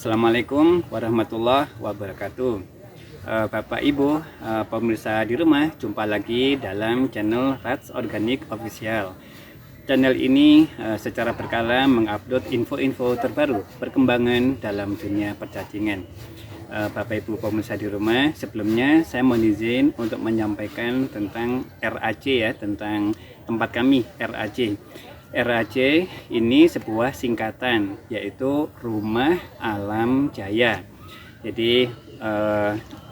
Assalamualaikum warahmatullahi wabarakatuh. Bapak Ibu pemirsa di rumah, jumpa lagi dalam channel Rats Organic Official. Channel ini secara berkala mengupload info-info terbaru perkembangan dalam dunia percacingan. Bapak Ibu pemirsa di rumah, sebelumnya saya mohon izin untuk menyampaikan tentang RAC ya, tentang tempat kami RAC. RAC ini sebuah singkatan, yaitu Rumah Alam Jaya. Jadi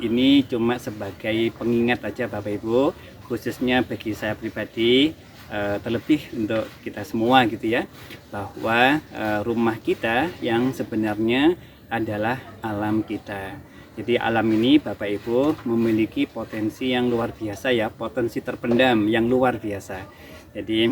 ini cuma sebagai pengingat aja Bapak Ibu, khususnya bagi saya pribadi, terlebih untuk kita semua gitu ya, bahwa rumah kita yang sebenarnya adalah alam kita. Jadi alam ini Bapak Ibu memiliki potensi yang luar biasa ya, potensi terpendam yang luar biasa. Jadi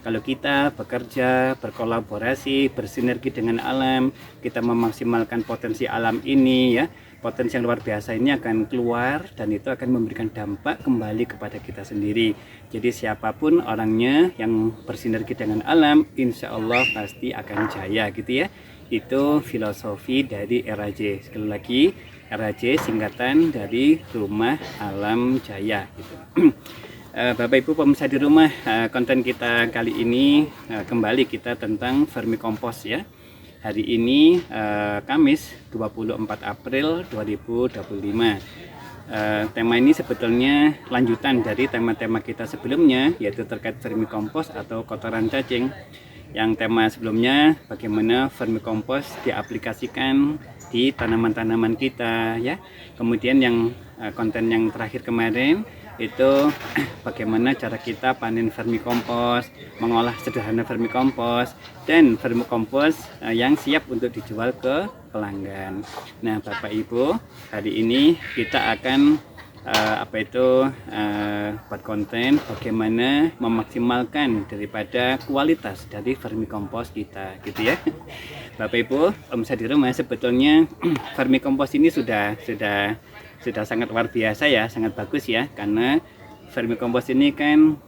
kalau kita bekerja, berkolaborasi, bersinergi dengan alam, kita memaksimalkan potensi alam ini ya, potensi yang luar biasa ini akan keluar dan itu akan memberikan dampak kembali kepada kita sendiri. Jadi siapapun orangnya yang bersinergi dengan alam, insya Allah pasti akan jaya gitu ya. Itu filosofi dari RAC. Sekali lagi, RAC singkatan dari Rumah Alam Jaya gitu. Bapak Ibu pemirsa di rumah, konten kita kali ini kembali kita tentang vermikompos ya. Hari ini Kamis 24 April 2025. Tema ini sebetulnya lanjutan dari tema-tema kita sebelumnya, yaitu terkait vermikompos atau kotoran cacing. Yang tema sebelumnya bagaimana vermikompos diaplikasikan di tanaman-tanaman kita ya. Kemudian yang konten yang terakhir kemarin itu bagaimana cara kita panen vermikompos, mengolah sederhana vermikompos, dan vermikompos yang siap untuk dijual ke pelanggan. Nah Bapak Ibu, hari ini kita akan buat konten bagaimana memaksimalkan daripada kualitas dari vermikompos kita gitu ya. Bapak Ibu pemirsa di rumah, sebetulnya vermikompos ini sudah sangat luar biasa ya, sangat bagus ya, karena vermikompos ini kan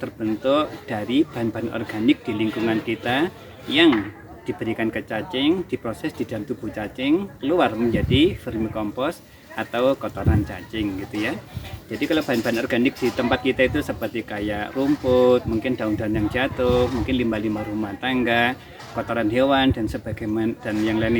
terbentuk dari bahan-bahan organik di lingkungan kita yang diberikan ke cacing, diproses di dalam tubuh cacing, keluar menjadi vermikompos atau kotoran cacing gitu ya. Jadi kalau bahan-bahan organik di tempat kita itu seperti kayak rumput, mungkin daun-daun yang jatuh, mungkin limbah-limbah rumah tangga, kotoran hewan dan sebagainya dan yang lain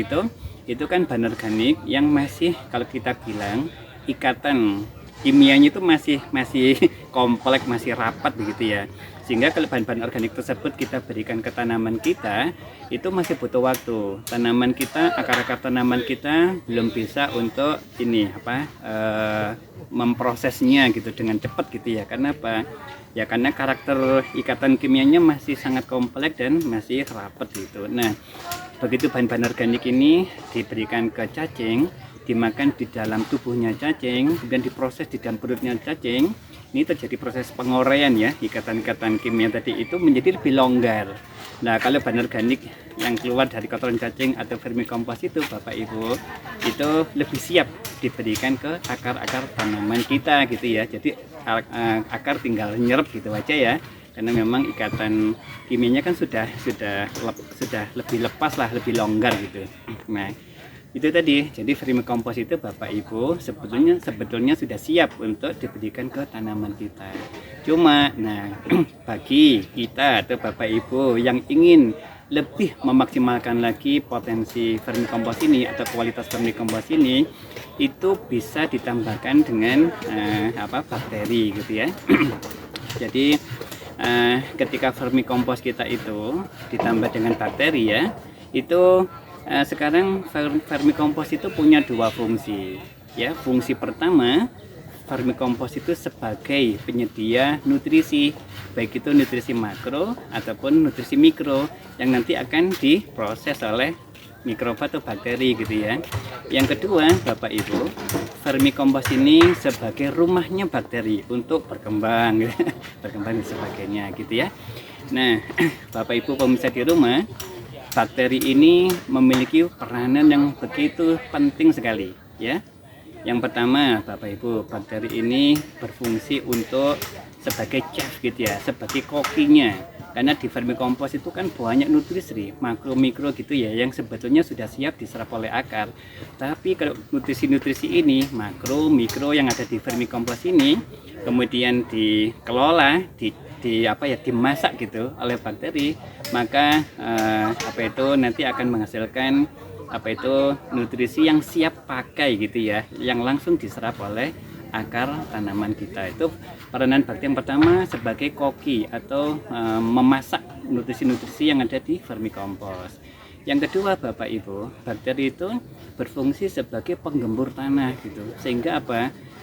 itu kan bahan organik yang masih, kalau kita bilang, ikatan kimianya itu masih kompleks, masih rapat begitu ya. Sehingga kalau bahan-bahan organik tersebut kita berikan ke tanaman kita, itu masih butuh waktu. Tanaman kita, akar-akar tanaman kita belum bisa untuk memprosesnya gitu dengan cepat gitu ya. Karena apa? Ya karena karakter ikatan kimianya masih sangat kompleks dan masih rapat gitu. Nah, begitu bahan-bahan organik ini diberikan ke cacing, dimakan di dalam tubuhnya cacing, kemudian diproses di dalam perutnya cacing, ini terjadi proses penguraian ya, ikatan-ikatan kimia tadi itu menjadi lebih longgar. Nah kalau bahan organik yang keluar dari kotoran cacing atau vermikompos itu Bapak Ibu, itu lebih siap diberikan ke akar-akar tanaman kita gitu ya. Jadi akar tinggal nyerap gitu aja ya, karena memang ikatan kimianya kan sudah lebih lepas lah, lebih longgar gitu. Nah itu tadi, jadi vermikompos itu Bapak Ibu sebetulnya sudah siap untuk diberikan ke tanaman kita. Cuma nah bagi kita atau Bapak Ibu yang ingin lebih memaksimalkan lagi potensi vermikompos ini atau kualitas vermikompos ini, itu bisa ditambahkan dengan bakteri gitu ya. Jadi ketika vermikompos kita itu ditambah dengan bakteri ya, itu sekarang vermikompos itu punya dua fungsi ya. Fungsi pertama, vermikompos itu sebagai penyedia nutrisi, baik itu nutrisi makro ataupun nutrisi mikro yang nanti akan diproses oleh mikroba atau bakteri gitu ya. Yang kedua Bapak Ibu, vermikompos ini sebagai rumahnya bakteri untuk berkembang berkembang dan sebagainya gitu ya. Nah Bapak Ibu pemirsa di rumah, bakteri ini memiliki peranan yang begitu penting sekali ya. Yang pertama Bapak Ibu, bakteri ini berfungsi untuk sebagai chef gitu ya, sebagai kokinya Karena di vermikompos itu kan banyak nutrisi makro mikro gitu ya yang sebetulnya sudah siap diserap oleh akar. Tapi kalau nutrisi-nutrisi ini makro mikro yang ada di vermikompos ini kemudian dikelola dimasak gitu oleh bakteri, maka nanti akan menghasilkan nutrisi yang siap pakai gitu ya, yang langsung diserap oleh akar tanaman kita. Itu peranan bakteri yang pertama sebagai koki atau memasak nutrisi-nutrisi yang ada di vermikompos. Yang kedua Bapak Ibu, bakteri itu berfungsi sebagai penggembur tanah gitu, sehingga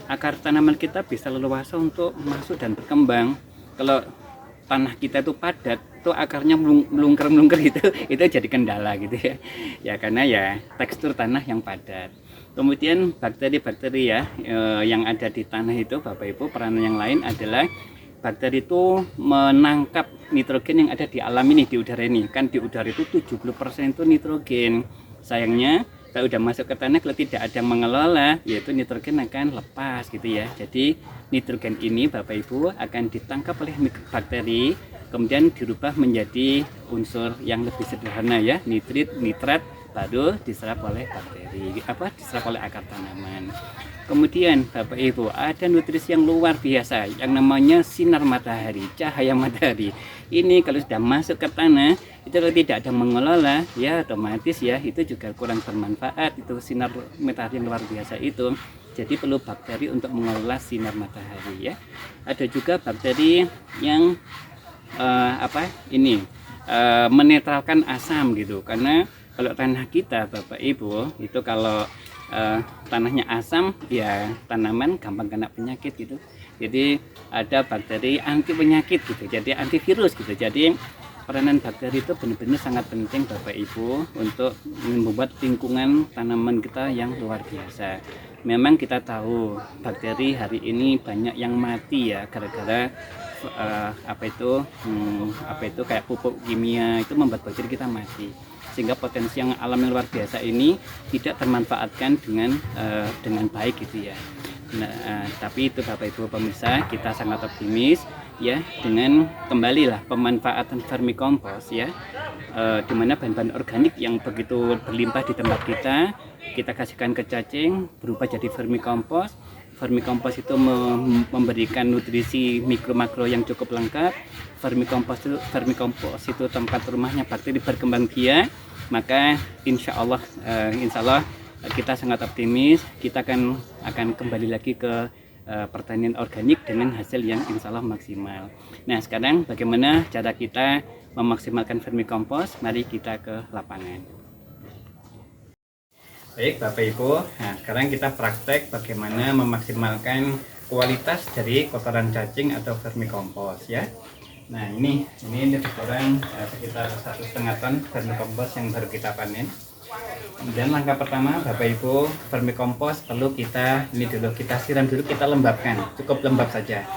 akar tanaman kita bisa leluasa untuk masuk dan berkembang. Kalau tanah kita itu padat, tuh akarnya melungker itu jadi kendala gitu ya. Ya karena ya tekstur tanah yang padat. Kemudian bakteri-bakteri ya yang ada di tanah itu Bapak Ibu, peranan yang lain adalah bakteri itu menangkap nitrogen yang ada di alam ini, di udara ini. Kan di udara itu 70% itu nitrogen. Sayangnya kalau udah masuk ke tanah, kalau tidak ada yang mengelola, yaitu nitrogen akan lepas gitu ya. Jadi nitrogen ini Bapak Ibu akan ditangkap oleh bakteri, kemudian dirubah menjadi unsur yang lebih sederhana ya, nitrit, nitrat, baru diserap oleh bakteri, diserap oleh akar tanaman. Kemudian Bapak Ibu, ada nutrisi yang luar biasa yang namanya sinar matahari, cahaya matahari. Ini kalau sudah masuk ke tanah, itu kalau tidak ada mengelola, ya otomatis ya itu juga kurang bermanfaat. Itu sinar matahari yang luar biasa itu. Jadi perlu bakteri untuk mengelola sinar matahari ya. Ada juga bakteri yang menetralkan asam gitu. Karena kalau tanah kita Bapak Ibu itu kalau tanahnya asam ya tanaman gampang kena penyakit gitu. Jadi ada bakteri anti penyakit gitu, jadi antivirus gitu. Jadi peranan bakteri itu benar-benar sangat penting Bapak Ibu untuk membuat lingkungan tanaman kita yang luar biasa. Memang kita tahu bakteri hari ini banyak yang mati ya gara-gara kayak pupuk kimia itu membuat bakteri kita mati, sehingga potensi yang alam yang luar biasa ini tidak termanfaatkan dengan baik gitu ya. Tapi itu Bapak Ibu pemirsa, kita sangat optimis ya dengan kembalilah pemanfaatan vermikompos ya, dimana bahan-bahan organik yang begitu berlimpah di tempat kita kasihkan ke cacing berubah jadi vermikompos. Vermikompos itu memberikan nutrisi mikro makro yang cukup lengkap. Vermikompos itu tempat rumahnya bakteri berkembang biak. Maka insya Allah kita sangat optimis, kita akan kembali lagi ke pertanian organik dengan hasil yang insya Allah maksimal. Nah sekarang bagaimana cara kita memaksimalkan vermikompos? Mari kita ke lapangan. Baik Bapak Ibu, nah sekarang kita praktek bagaimana memaksimalkan kualitas dari kotoran cacing atau vermikompos ya. Nah ini ukuran sekitar 1,5 ton vermikompos yang baru kita panen. Kemudian langkah pertama Bapak Ibu, vermikompos perlu kita siram dulu, kita lembabkan, cukup lembab saja.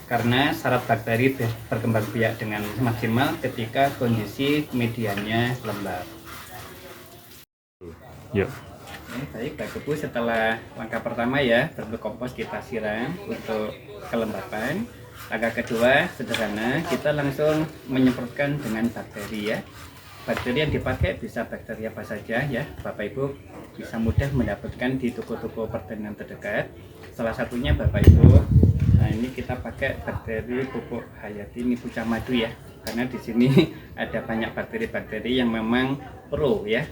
Karena syarat bakteri berkembang biak dengan maksimal ketika kondisi medianya lembab. Yuk. Baik Bapak Ibu, setelah langkah pertama ya vermikompos kita siram untuk kelembapan. Langkah kedua sederhana, kita langsung menyemprotkan dengan bakteri ya. Bakteri yang dipakai bisa bakteri apa saja ya Bapak Ibu, bisa mudah mendapatkan di toko-toko pertanian terdekat. Salah satunya Bapak Ibu, nah ini kita pakai bakteri pupuk hayati Nipuca Madu ya, karena di sini ada banyak bakteri-bakteri yang memang pro ya,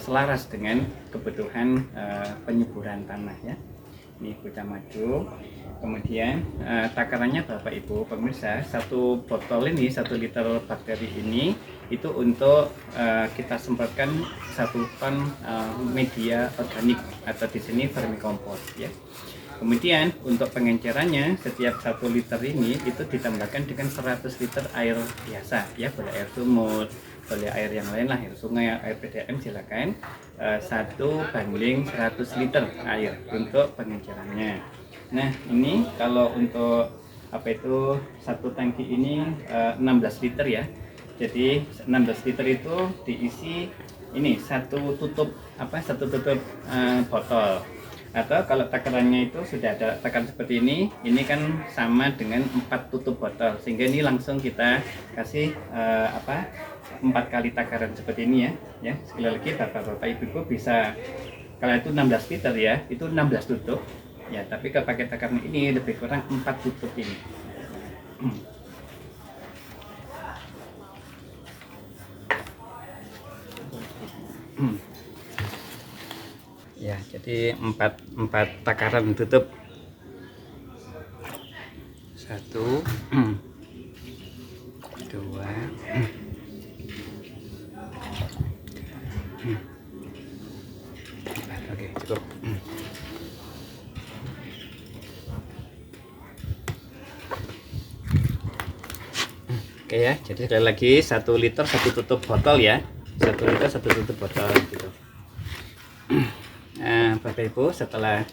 selaras dengan kebutuhan penyuburan tanah ya. Ini Nipuca Madu. Kemudian takarannya Bapak Ibu pemirsa, satu botol ini 1 liter bakteri ini itu untuk kita semprotkan 1 ton media organik atau di sini vermikompos ya. Kemudian untuk pengencerannya setiap 1 liter ini itu ditambahkan dengan 100 liter air biasa ya, boleh air sumur, boleh air yang lain lah, air sungai, air PDAM silakan. 1:100 liter air untuk pengencerannya. Nah ini kalau untuk satu tangki ini 16 liter ya. Jadi 16 liter itu diisi ini satu tutup botol. Atau kalau takarannya itu sudah ada takaran seperti ini kan sama dengan 4 tutup botol, sehingga ini langsung kita kasih 4 kali takaran seperti ini ya. Sekali lagi bapak-bapak ibu bisa, kalau itu 16 liter ya, itu 16 tutup ya, tapi kalau pakai takaran ini lebih kurang 4 tutup ini. Ya, jadi 4 takaran tutup. 1 2 4. Oke, cukup. Oke ya, jadi sekali lagi 1 liter 1 tutup botol ya. 1 liter 1 tutup botol gitu. Nah, Bapak Ibu, setelah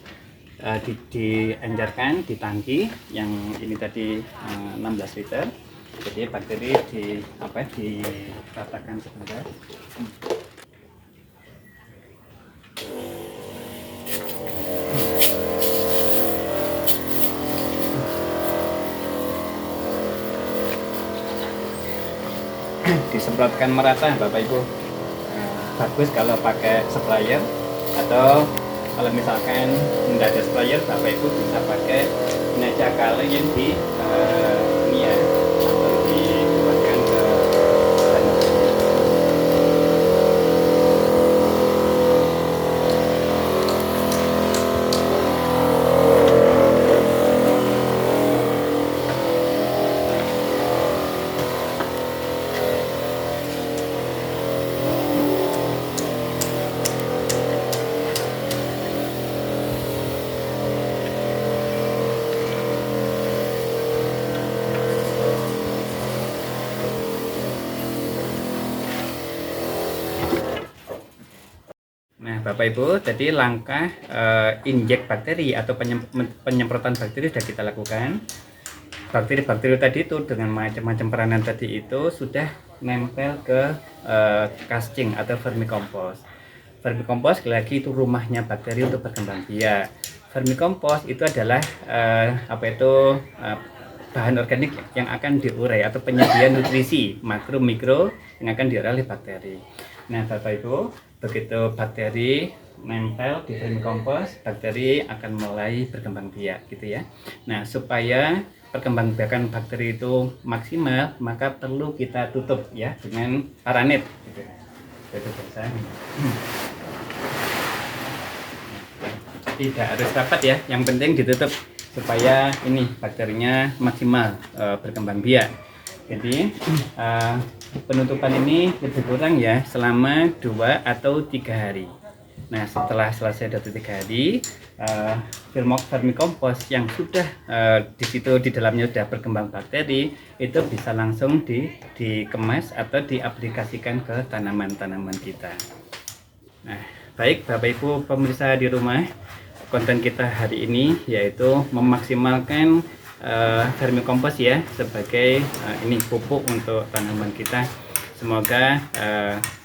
dianjarkan di tangki yang ini tadi 16 liter, jadi bakteri diratakan sebentar. Disemprotkan merata Bapak Ibu. Bagus kalau pakai sprayer, atau kalau misalkan tidak ada sprayer, Bapak Ibu bisa pakai ini aja, kalau yang di ini ya, atau dikeluarkan ke Bapak Ibu, tadi langkah injek bakteri atau penyemprotan bakteri sudah kita lakukan. Bakteri-bakteri tadi itu dengan macam-macam peranan tadi itu sudah nempel ke casing atau vermicompost. Vermicompost lagi itu rumahnya bakteri untuk berkembang biak. Vermicompost itu adalah bahan organik yang akan diurai atau penyedia nutrisi makro mikro yang akan diurai oleh bakteri. Nah, Bapak Ibu, begitu bakteri nempel di vermicompost, bakteri akan mulai berkembang biak gitu ya. Nah, supaya perkembangbiakan bakteri itu maksimal, maka perlu kita tutup ya dengan paranet gitu. Tidak harus rapat ya, yang penting ditutup supaya ini bakterinya maksimal berkembang biak. Jadi penutupan ini lebih kurang ya selama 2 atau 3 hari. Nah, setelah selesai 2-3 hari, vermicompost yang sudah di situ di dalamnya sudah berkembang bakteri itu bisa langsung dikemas atau diaplikasikan ke tanaman-tanaman kita. Nah, baik Bapak Ibu pemirsa di rumah, konten kita hari ini yaitu memaksimalkan vermicompost ya sebagai ini pupuk untuk tanaman kita. Semoga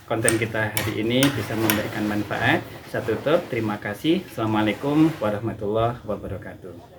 konten kita hari ini bisa memberikan manfaat. Saya tutup, terima kasih. Assalamualaikum warahmatullahi wabarakatuh.